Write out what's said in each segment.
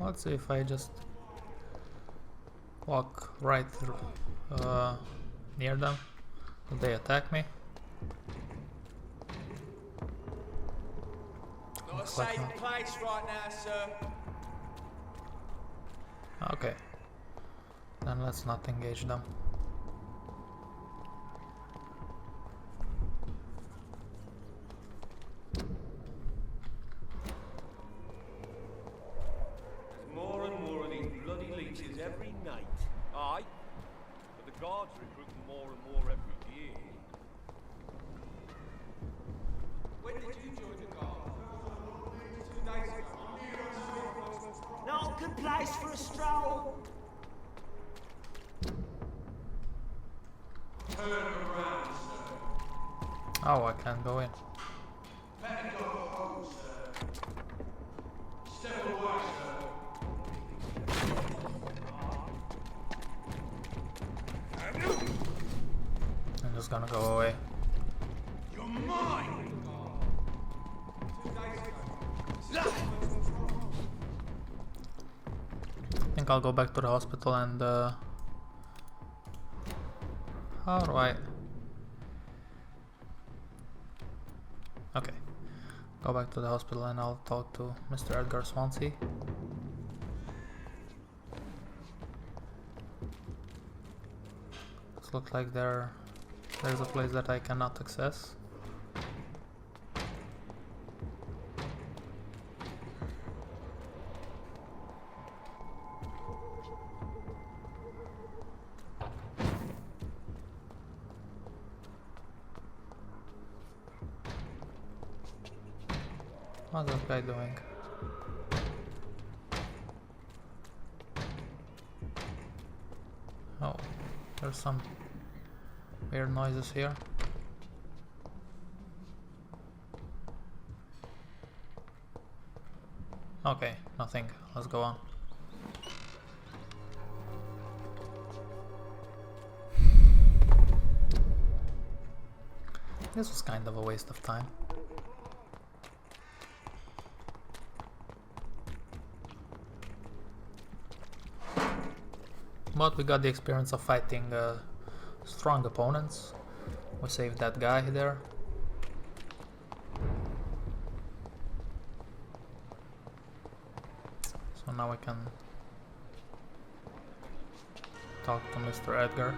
Let's see if I just walk right through, near them. Will they attack me? Not a safe place right now, sir. Okay. Then let's not engage them. There's more and more of these bloody leeches every night. Aye. But the guards recruit more and more every year. When did you join the guard? 2 days ago. Not a good place for a stroll. Turn around, sir. Oh, I can't go in. Let it go home, sir. Step away, sir. I'm just gonna go away. You're mine! 2 days ago. I think I'll go back to the hospital and how do I... Okay. Go back to the hospital and I'll talk to Mr. Edgar Swansea. It looks like there's a place that I cannot access. What's that guy doing? Oh, there's some weird noises here. Okay, nothing. Let's go on. This was kind of a waste of time. But we got the experience of fighting strong opponents. We saved that guy there. So now we can talk to Mr. Edgar.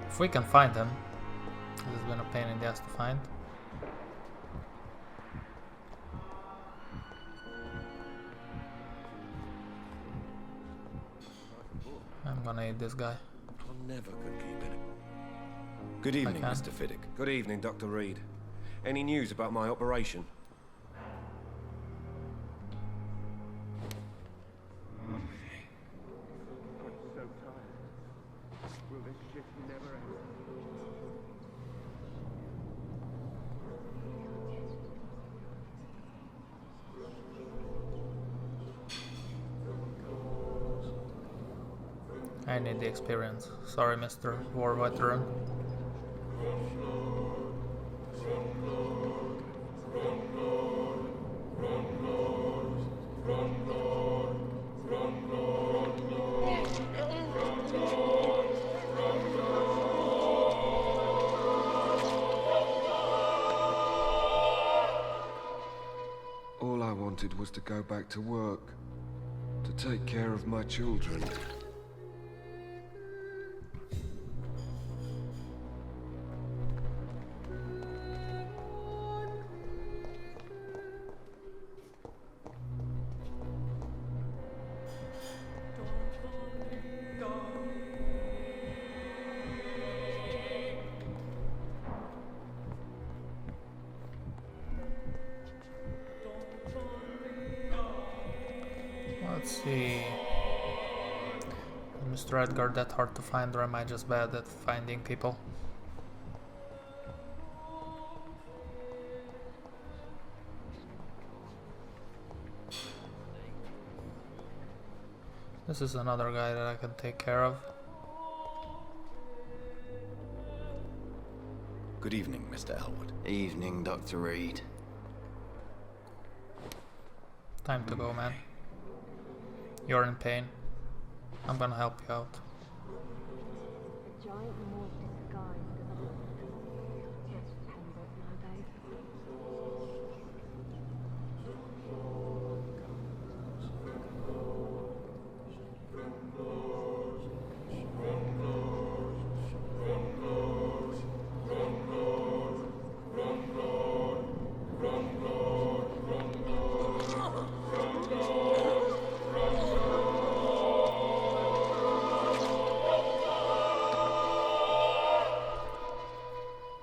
If we can find him. This has been a pain in the ass to find. I'm gonna eat this guy. I never could keep it. Good evening, can. Mr. Fiddick. Good evening, Dr. Reed. Any news about my operation? I need the experience. Sorry, Mr. War Veteran. All I wanted was to go back to work, to take care of my children. Let's see. Is Mr. Edgar that hard to find, or am I just bad at finding people? This is another guy that I can take care of. Good evening, Mr. Elwood. Evening, Dr. Reed. Time to go, man. You're in pain. I'm gonna help you out. The giant morph disguised as a monster. That's Pembroke nowadays.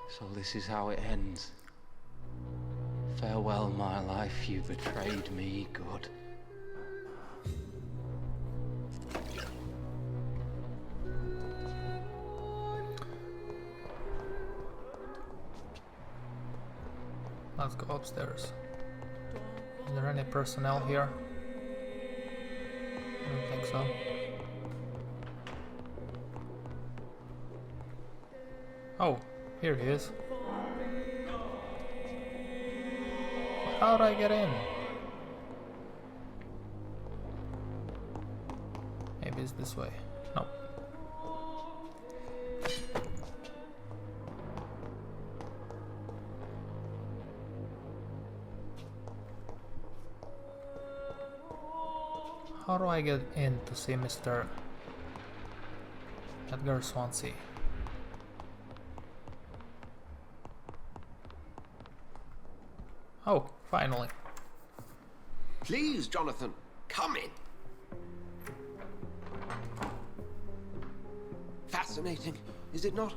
So this is how it ends. Farewell, my life, you betrayed me, God. Let's go upstairs. Is there any personnel here? I don't think so. Oh, here he is. How do I get in? Maybe it's this way. Nope. How do I get in to see Mr. Edgar Swansea? Oh, finally. Please, Jonathan, come in. Fascinating, is it not?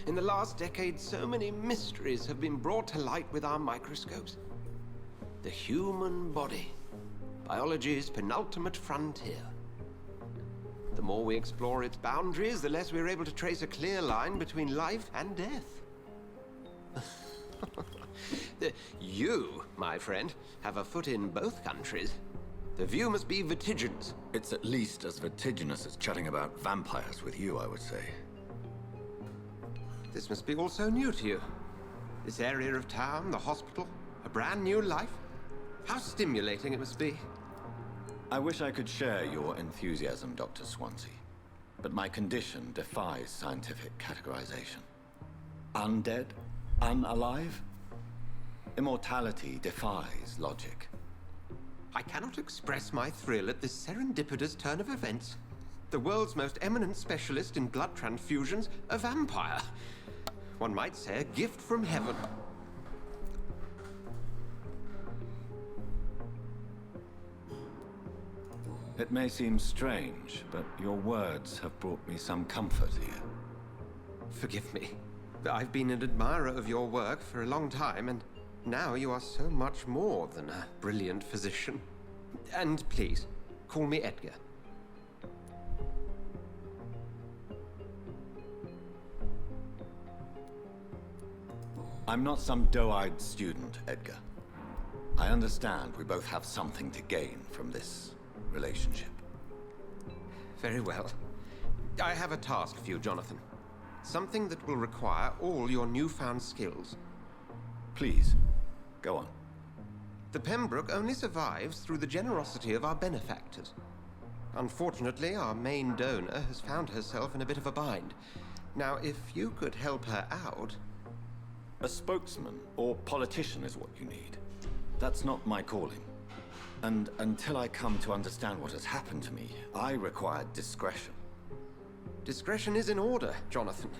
In the last decade, so many mysteries have been brought to light with our microscopes. The human body, biology's penultimate frontier. The more we explore its boundaries, the less we're able to trace a clear line between life and death. You, my friend, have a foot in both countries. The view must be vertiginous. It's at least as vertiginous as chatting about vampires with you, I would say. This must be all so new to you. This area of town, the hospital, a brand new life. How stimulating it must be. I wish I could share your enthusiasm, Dr. Swansea, but my condition defies scientific categorization. Undead? Unalive? Immortality defies logic. I cannot express my thrill at this serendipitous turn of events. The world's most eminent specialist in blood transfusions, a vampire. One might say a gift from heaven. It may seem strange, but your words have brought me some comfort here. Forgive me. I've been an admirer of your work for a long time, and now you are so much more than a brilliant physician. And please, call me Edgar. I'm not some doe-eyed student, Edgar. I understand we both have something to gain from this relationship. Very well. I have a task for you, Jonathan. Something that will require all your newfound skills. Please, go on. The Pembroke only survives through the generosity of our benefactors. Unfortunately, our main donor has found herself in a bit of a bind. Now, if you could help her out... A spokesman or politician is what you need. That's not my calling. And until I come to understand what has happened to me, I require discretion. Discretion is in order, Jonathan.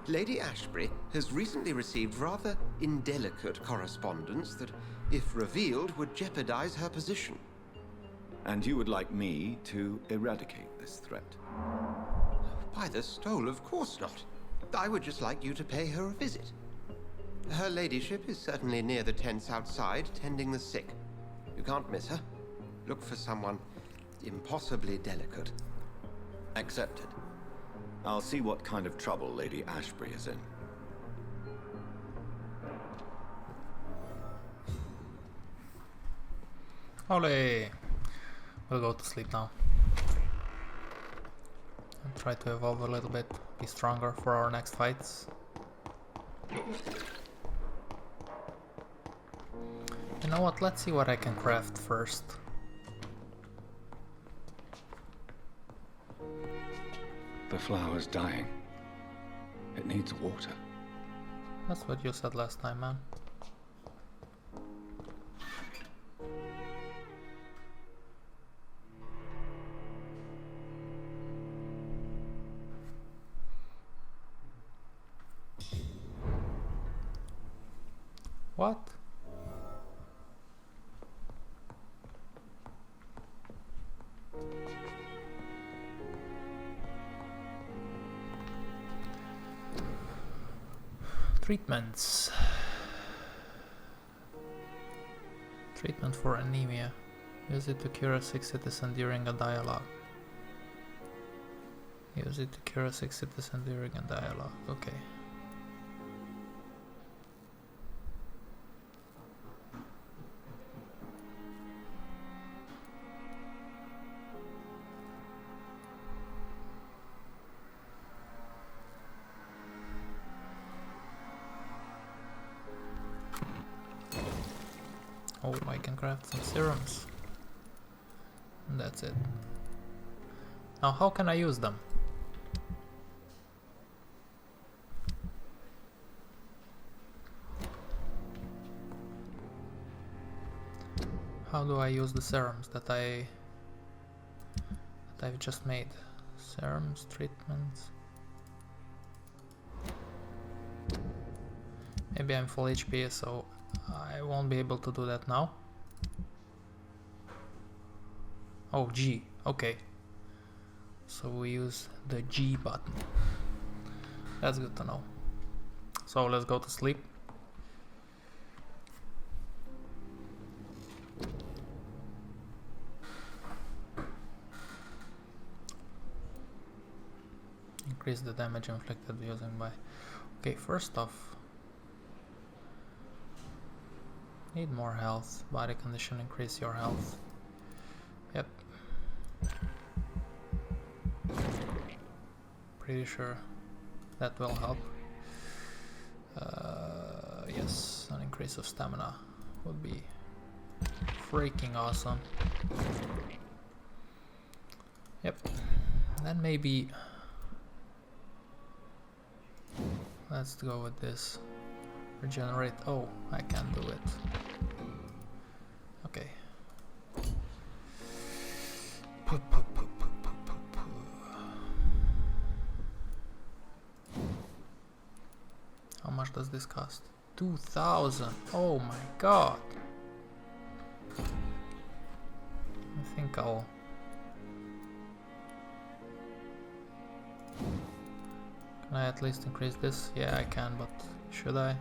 Lady Ashbury has recently received rather indelicate correspondence that, if revealed, would jeopardize her position. And you would like me to eradicate this threat? By the stole, of course not. I would just like you to pay her a visit. Her ladyship is certainly near the tents outside, tending the sick. You can't miss her. Look for someone impossibly delicate. Accepted. I'll see what kind of trouble Lady Ashbury is in. Ole! We'll go to sleep now. And try to evolve a little bit, be stronger for our next fights. You know what, let's see what I can craft first. The flower's dying. It needs water. That's what you said last time, man. What? Treatments. Treatment for anemia. Use it to cure a sick citizen during a dialogue. Use it to cure a sick citizen during a dialogue. Okay. Oh, I can craft some serums. And that's it. Now, how can I use them? How do I use the serums that I've just made? Serums, treatments. Maybe I'm full HP, so I won't be able to do that now. Oh, G. Okay. So we use the G button. That's good to know. So let's go to sleep. Increase the damage inflicted using by... Okay, first off, need more health. Body condition, increase your health. Yep. Pretty sure that will help. Yes, an increase of stamina would be freaking awesome. Yep. Then maybe... Let's go with this. Regenerate. Oh, I can't do it. Okay. How much does this cost? 2,000. Oh my god. I think I'll... Can I at least increase this? Yeah, I can, but should I?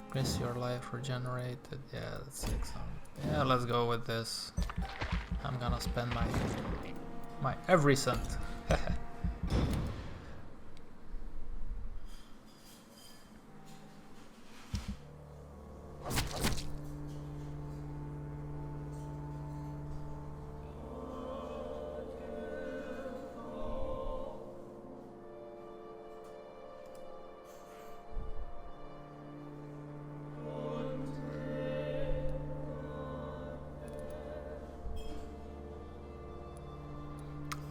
Increase your life regenerated. Yeah, that's 600. Yeah, let's go with this. I'm gonna spend my every cent.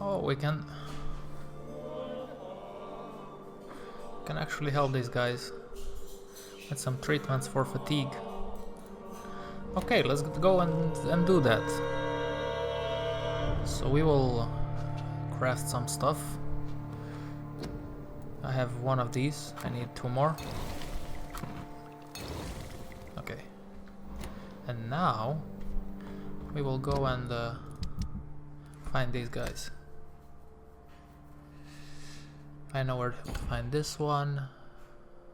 Oh, we can actually help these guys with some treatments for fatigue. Okay, let's go and do that. So we will craft some stuff. I have one of these. I need 2 more. Okay. And now we will go and find these guys. I know where to find this one.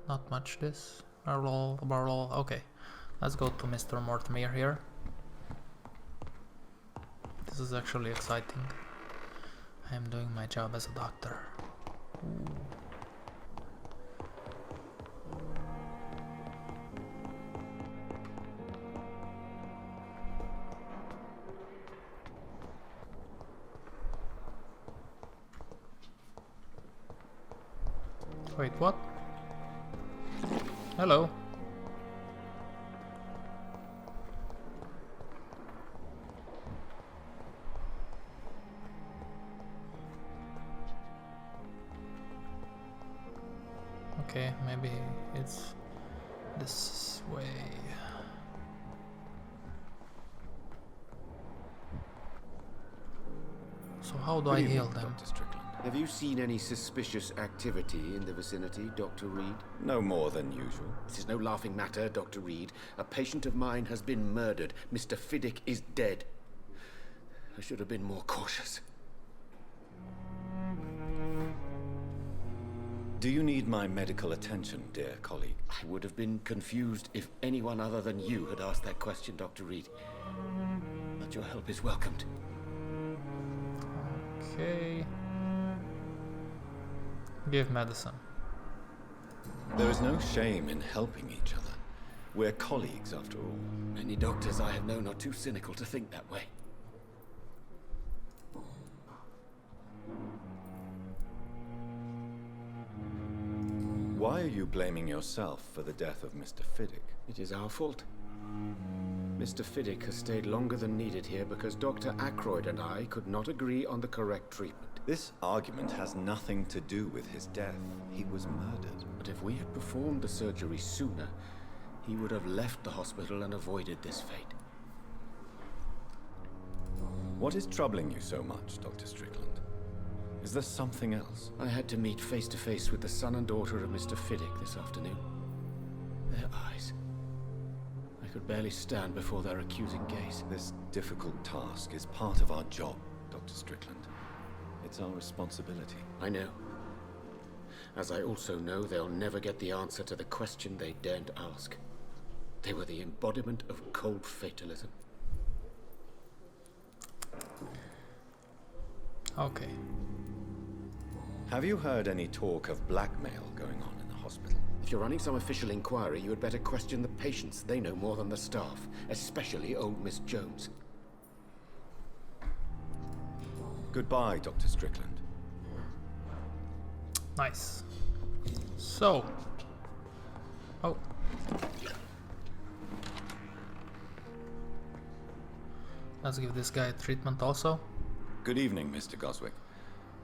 Not much this. Barrel. Okay. Let's go to Mr. Mortimer here. This is actually exciting. I am doing my job as a doctor. Ooh. Wait, what? Hello. Okay, maybe it's this way. So how do I heal them? Dr. Strickland. Have you seen any suspicious activity in the vicinity, Dr. Reed? No more than usual. This is no laughing matter, Dr. Reed. A patient of mine has been murdered. Mr. Fiddick is dead. I should have been more cautious. Do you need my medical attention, dear colleague? I would have been confused if anyone other than you had asked that question, Dr. Reed. But your help is welcomed. Okay. Give medicine. There is no shame in helping each other. We're colleagues, after all. Many doctors I have known are too cynical to think that way. Why are you blaming yourself for the death of Mr. Fiddick? It is our fault. Mr. Fiddick has stayed longer than needed here because Dr. Ackroyd and I could not agree on the correct treatment. This argument has nothing to do with his death. He was murdered. But if we had performed the surgery sooner, he would have left the hospital and avoided this fate. What is troubling you so much, Dr. Strickland? Is there something else? I had to meet face to face with the son and daughter of Mr. Fiddick this afternoon. Their eyes. I could barely stand before their accusing gaze. This difficult task is part of our job, Dr. Strickland. It's our responsibility. I know. As I also know they'll never get the answer to the question they daren't ask. They were the embodiment of cold fatalism. Okay. Have you heard any talk of blackmail going on in the hospital? If you're running some official inquiry, you had better question the patients. They know more than the staff, especially old Miss Jones. Goodbye, Dr. Strickland. Nice. So. Oh. Let's give this guy treatment also. Good evening, Mr. Goswick.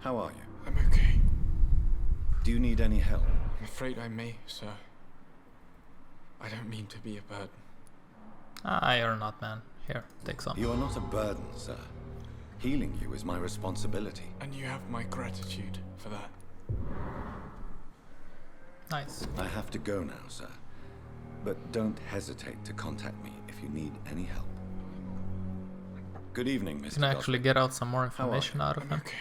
How are you? I'm okay. Do you need any help? I'm afraid I may, sir. I don't mean to be a burden. Ah, you're not, man. Here, take some. You are not a burden, sir. Healing you is my responsibility. And you have my gratitude for that. Nice. I have to go now, sir. But don't hesitate to contact me if you need any help. Good evening, Mr. Can I actually get out some more How are information out of I'm him? okay.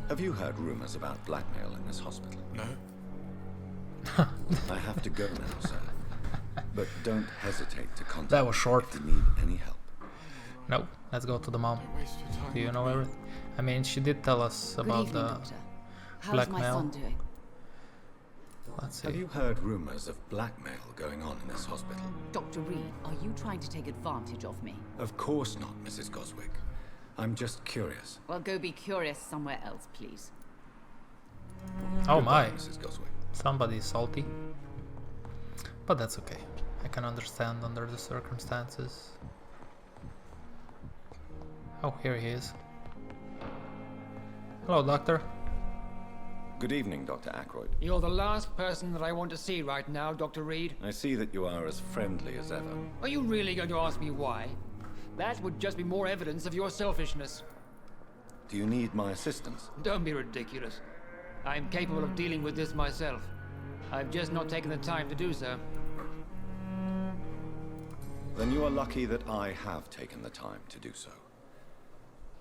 Have you heard rumors about blackmail in this hospital? No? I have to go now, sir. But don't hesitate to contact That was short. me if you need any help. No, let's go to the mom. Don't waste your time. Do you with know me. everything? I mean, she did tell us Good about evening, the Doctor. How's blackmail. my son doing? Let's Have see. you heard rumors of blackmail going on in this hospital? Dr. Reed, are you trying to take advantage of me? Of course not, Mrs. Goswick. I'm just curious. Well, go be curious somewhere else, please. Oh Goodbye, my, Mrs. Goswick. somebody's salty. But that's okay. I can understand under the circumstances. Oh, here he is. Hello, doctor. Good evening, Dr. Ackroyd. You're the last person that I want to see right now, Dr. Reed. I see that you are as friendly as ever. Are you really going to ask me why? That would just be more evidence of your selfishness. Do you need my assistance? Don't be ridiculous. I'm capable of dealing with this myself. I've just not taken the time to do so. Then you are lucky that I have taken the time to do so.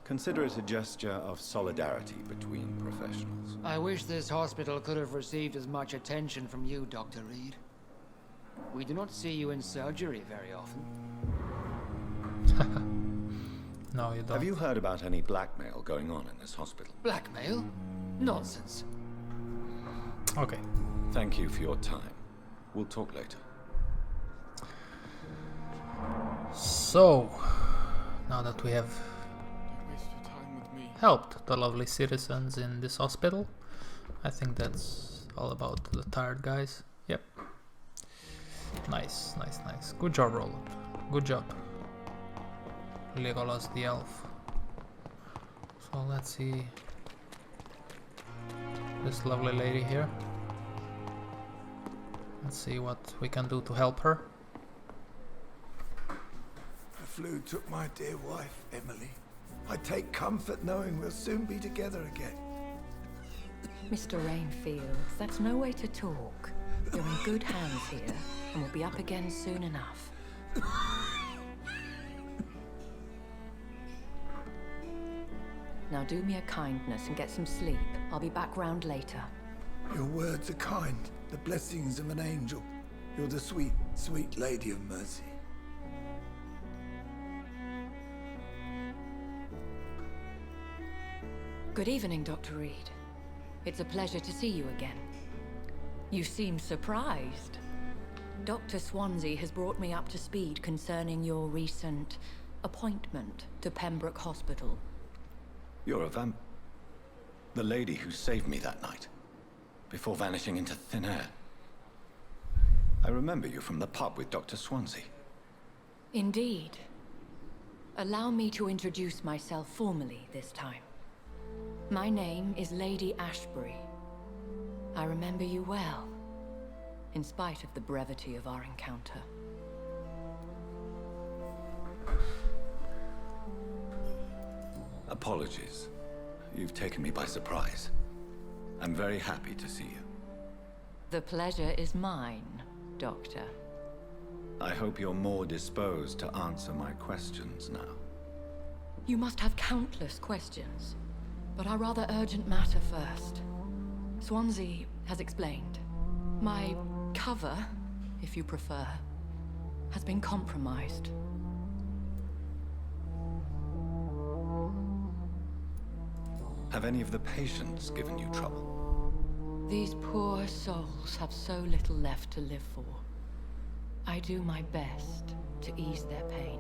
Consider it a gesture of solidarity between professionals. I wish this hospital could have received as much attention from you, Dr. Reed. We do not see you in surgery very often. No, you don't. Have you heard about any blackmail going on in this hospital? Blackmail? Nonsense. Okay. Thank you for your time. We'll talk later. So, now that we have Don't waste your time with me. helped the lovely citizens in this hospital, I think that's all about the tired guys. Yep. Nice, nice, nice. Good job, Roland. Good job. Legolas the elf. So let's see. this lovely lady here. Let's see what we can do to help her. The flu took my dear wife, Emily. I take comfort knowing we'll soon be together again. Mr. Rainfield, that's no way to talk. You're in good hands here, and we'll be up again soon enough. Now do me a kindness and get some sleep. I'll be back round later. Your words are kind, the blessings of an angel. You're the sweet, sweet Lady of Mercy. Good evening, Dr. Reed. It's a pleasure to see you again. You seem surprised. Dr. Swansea has brought me up to speed concerning your recent appointment to Pembroke Hospital. You're a the lady who saved me that night, before vanishing into thin air. I remember you from the pub with Dr. Swansea. Indeed. Allow me to introduce myself formally this time. My name is Lady Ashbury. I remember you well, in spite of the brevity of our encounter. Apologies. You've taken me by surprise. I'm very happy to see you. The pleasure is mine, Doctor. I hope you're more disposed to answer my questions now. You must have countless questions, but our rather urgent matter first. Swansea has explained. My cover, if you prefer, has been compromised. Have any of the patients given you trouble? These poor souls have so little left to live for. I do my best to ease their pain.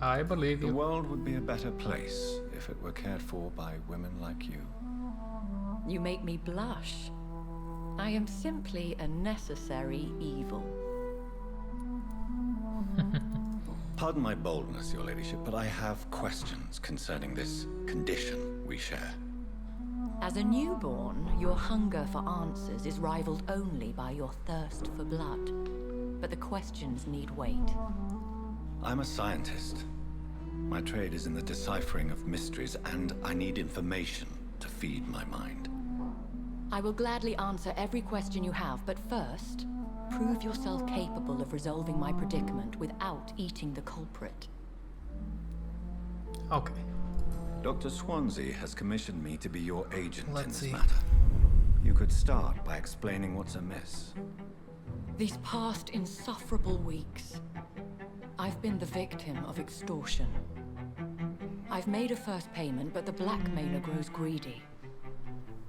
I believe you. The world would be a better place if it were cared for by women like you. You make me blush. I am simply a necessary evil. Pardon my boldness, Your Ladyship, but I have questions concerning this condition we share. As a newborn, your hunger for answers is rivaled only by your thirst for blood. But the questions need wait. I'm a scientist. My trade is in the deciphering of mysteries, and I need information to feed my mind. I will gladly answer every question you have, but first, prove yourself capable of resolving my predicament without eating the culprit. Okay. Dr. Swansea has commissioned me to be your agent in this see. matter. You could start by explaining what's amiss. These past insufferable weeks, I've been the victim of extortion. I've made a first payment, but the blackmailer grows greedy.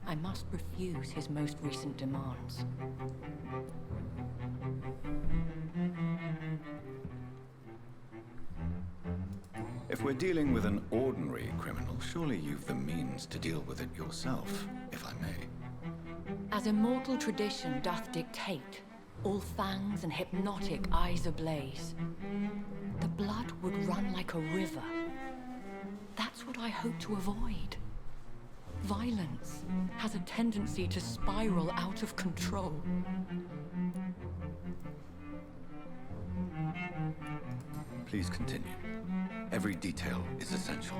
I must refuse his most recent demands. If we're dealing with an ordinary criminal, surely you've the means to deal with it yourself, if I may. As immortal tradition doth dictate, all fangs and hypnotic eyes ablaze, the blood would run like a river. That's what I hope to avoid. Violence has a tendency to spiral out of control. Please continue. Every detail is essential.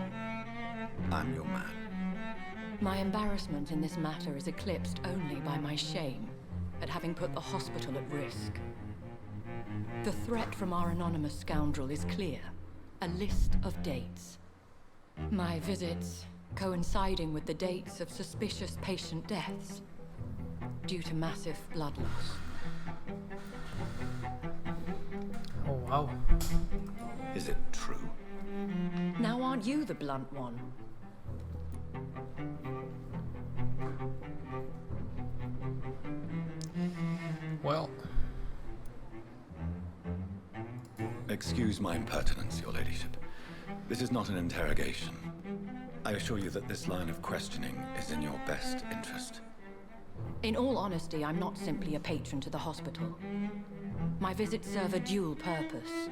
I'm your man. My embarrassment in this matter is eclipsed only by my shame at having put the hospital at risk. The threat from our anonymous scoundrel is clear. A list of dates. My visits coinciding with the dates of suspicious patient deaths due to massive blood loss. Oh, wow. Is it true? Now aren't you the blunt one? Well. Excuse my impertinence, Your Ladyship. This is not an interrogation. I assure you that this line of questioning is in your best interest. In all honesty, I'm not simply a patron to the hospital. My visits serve a dual purpose.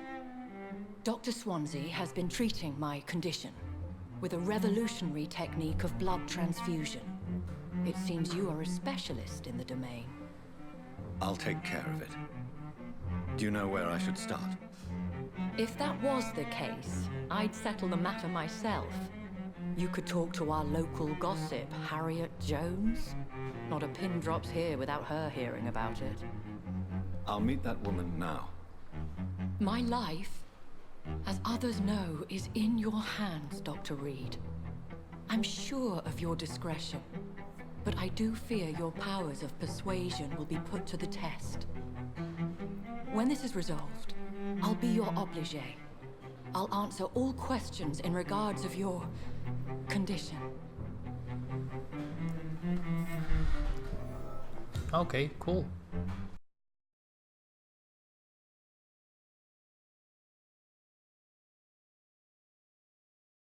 Dr. Swansea has been treating my condition with a revolutionary technique of blood transfusion. It seems you are a specialist in the domain. I'll take care of it. Do you know where I should start? If that was the case, I'd settle the matter myself. You could talk to our local gossip, Harriet Jones. Not a pin drops here without her hearing about it. I'll meet that woman now. My life, as others know, is in your hands, Dr. Reed. I'm sure of your discretion, but I do fear your powers of persuasion will be put to the test. When this is resolved, I'll be your obligé. I'll answer all questions in regards of your condition. Okay, cool.